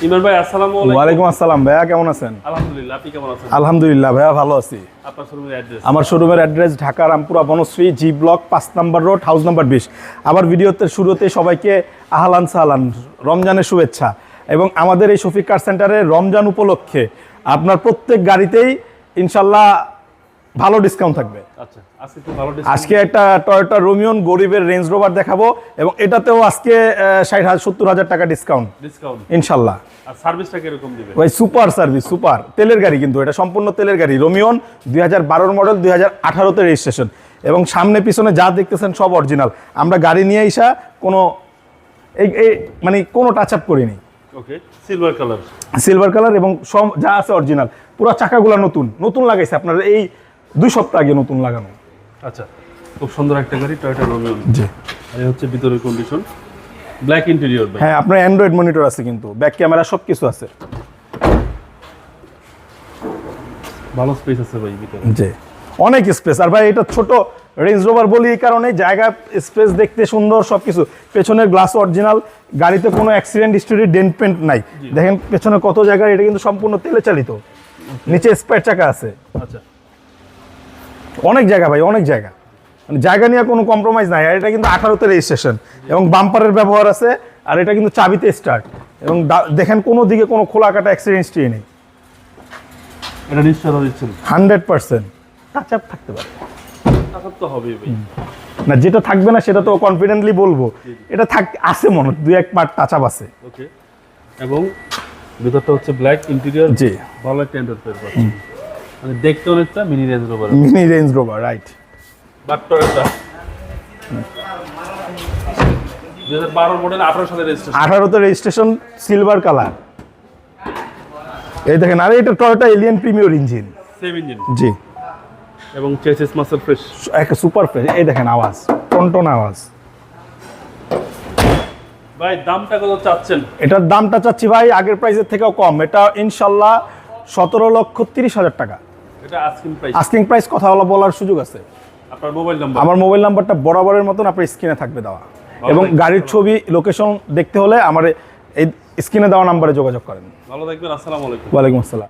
ইমরান ভাই আসসালামু আলাইকুম। ওয়ালাইকুম আসসালাম ভাইয়া, কেমন আছেন? আলহামদুলিল্লাহ, আপনি কেমন আছেন? আলহামদুলিল্লাহ ভাইয়া, ভালো আছি। আপনার শোরুমের অ্যাড্রেস? আমার শোরুমের address Dhaka Rampura Banasree G block 5 number road, house number 20। আবার ভিডিওতে শুরুতে সবাইকে আহলান সাহলান, রমজানের শুভেচ্ছা। এবং আমাদের এই শফিক কার সেন্টারে রমজান উপলক্ষে আপনার প্রত্যেক গাড়িতেই ইনশাল্লাহ ভালো ডিসকাউন্ট থাকবে। আচ্ছা, আজকে তো ভালো ডিসকাউন্ট। আজকে একটা টয়োটা রোমিয়ন গরিবের রেঞ্জ রোভার দেখাবো এবং এটাতেও আজকে 60,000-70,000 টাকা ডিসকাউন্ট ইনশাল্লাহ। আর সার্ভিসটা কিরকম দিবেন? ভাই সুপার সার্ভিস, সুপার। তেলের গাড়ি, কিন্তু এটা সম্পূর্ণ তেলের গাড়ি। রোমিয়ন 2012 মডেল, 2018-তে রেজিস্ট্রেশন এবং সামনে পিছনে যা দেখতেছেন সব অরিজিনাল। আমরা গাড়ি নিয়ে এসা কোনো মানে কোনো টাচ আপ করিনি। ওকে, সিলভার কালার, সিলভার কালার এবং সব যা আছে অরিজিনাল। পুরো চাকাগুলো নতুন লাগাইছে, আপনার এই 2 সপ্তাহ আগে নতুন লাগানো। আচ্ছা, খুব সুন্দর একটা গাড়ি টয়োটা রোমিয়ন। জি, এই হচ্ছে ভিতরের কন্ডিশন, ব্ল্যাক ইন্টেরিয়র। হ্যাঁ, আপনার অ্যান্ড্রয়েড মনিটর আছে, কিন্তু ব্যাক ক্যামেরা সব কিছু আছে। ভালো স্পেস আছে ভাই ভিতরে। জি, অনেক স্পেস। আর ভাই এটা ছোট রেঞ্জ রোভার বলি এই কারণে, জায়গা স্পেস দেখতে সুন্দর সবকিছু। পেছনের গ্লাস অরিজিনাল, গাড়িতে কোনো অ্যাক্সিডেন্ট হিস্টরি, ডেন্ট পেন্ট নাই। দেখেন পেছনে কত জায়গা, এটা কিন্তু সম্পূর্ণ তেলে চালিত। নিচে স্পেয়ার চাকা আছে। আচ্ছা, অনেক জায়গা ভাই, অনেক জায়গা, মানে জায়গা নিয়ে কোনো কম্প্রোমাইজ নাই। আর এটা কিন্তু 18-তে রেজিস্ট্রেশন এবং বাম্পারের ব্যবহার আছে। আর এটা কিন্তু চাবিতে স্টার্ট এবং দেখেন কোনো দিকে কোনো খোলা কাটা অ্যাক্সিডেন্ট হিস্টরি নেই। এটা নিশ্চয় দিচ্ছেন 100% টাচ আপ থাকতে পারে। টাকা তো হবেই ভাই। না, যেটা থাকবে না সেটা তো কনফিডেন্টলি বলবো, এটা আছে মনে হয় 2-1 পার্ট টাচ আপ আছে। ওকে, এবং ভিতরটা হচ্ছে ব্ল্যাক ইন্টেরিয়র। জি, ভালো একটা ইন্টারফেস পাচ্ছেন, মানে দেখতে অনেকটা mini Range Rover. Mini Range Rover, right. But Toyota 2012 model, 18 সালের রেজিস্ট্রেশন। 18-তে রেজিস্ট্রেশন, সিলভার কালার। এই দেখেন, আর এটা Toyota Allion premier engine, same engine. জি, এবং চেসিস মাসল ফ্রেশ, একটা সুপার ফ্রেশ। এই দেখেন আওয়াজ, টনটন আওয়াজ। ভাই দামটা কত চাচ্ছেন? এটার দামটা চাচ্ছি ভাই আগের প্রাইসের থেকেও কম। এটা ইনশাল্লাহ 17,30,000 টাকা এটা আস্কিং প্রাইস। আস্কিং প্রাইস, কথা বলার সুযোগ আছে। আপনার মোবাইল নাম্বার? আমার মোবাইল নাম্বারটা বরাবরের মতন আপনার স্ক্রিনে থাকবে দেওয়া, এবং গাড়ির ছবি, লোকেশন দেখতে হলে আমার এই স্ক্রিনে দেওয়া নাম্বারে যোগাযোগ করেন। ভালো থাকবেন, আসসালামু আলাইকুম। ওয়ালাইকুম আসসালাম।